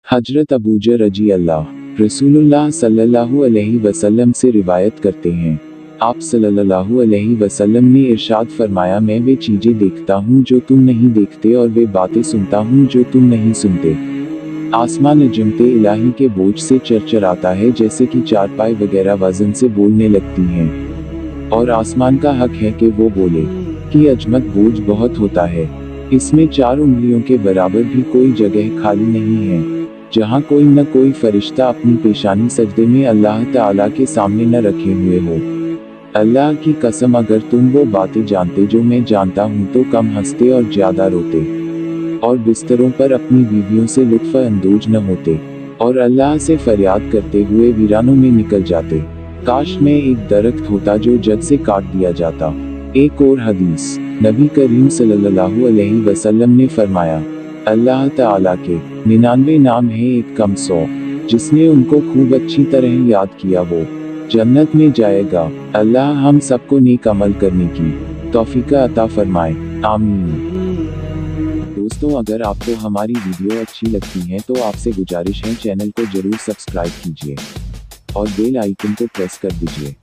हजरत अबूजर रजी अल्लाह रसूलुल्लाह सल्लल्लाहु अलैहि वसल्लम से रिवायत करते हैं, आप सल्लल्लाहु अलैहि वसल्लम ने इरशाद फरमाया, मैं वे चीजें देखता हूँ जो तुम नहीं देखते और वे बातें सुनता हूँ जो तुम नहीं सुनते। आसमान जमते इलाही के बोझ से चरचराता है, जैसे कि चारपाई वगैरह वजन से बोलने लगती हैं। और आसमान का हक है कि वो बोले कि अजमत बोझ बहुत होता है, इसमें 4 उंगलियों के बराबर भी कोई जगह खाली नहीं है जहाँ कोई न कोई फरिश्ता अपनी पेशानी सजदे में अल्लाह ताला के सामने न रखे हुए हो। अल्लाह की कसम, अगर तुम वो बातें जानते जो मैं जानता हूँ तो कम हंसते और ज्यादा रोते, और बिस्तरों पर अपनी बीवियों से लुत्फ अंदोज न होते, और अल्लाह से फरियाद करते हुए वीरानों में निकल जाते। काश मैं एक दरख्त होता जो जड़ से काट दिया जाता। एक और हदीस, नबी करीम सल्लल्लाहु अलैहि वसल्लम ने फरमाया, अल्लाह ताला के 99 नाम है, एक कम 100, जिसने उनको खूब अच्छी तरह याद किया वो जन्नत में जाएगा। अल्लाह हम सबको नेक अमल करने की तौफीक अता फरमाए, आमीन। दोस्तों, अगर आपको हमारी वीडियो अच्छी लगती है तो आपसे गुजारिश है, चैनल को जरूर सब्सक्राइब कीजिए और बेल आइकन को प्रेस कर दीजिए।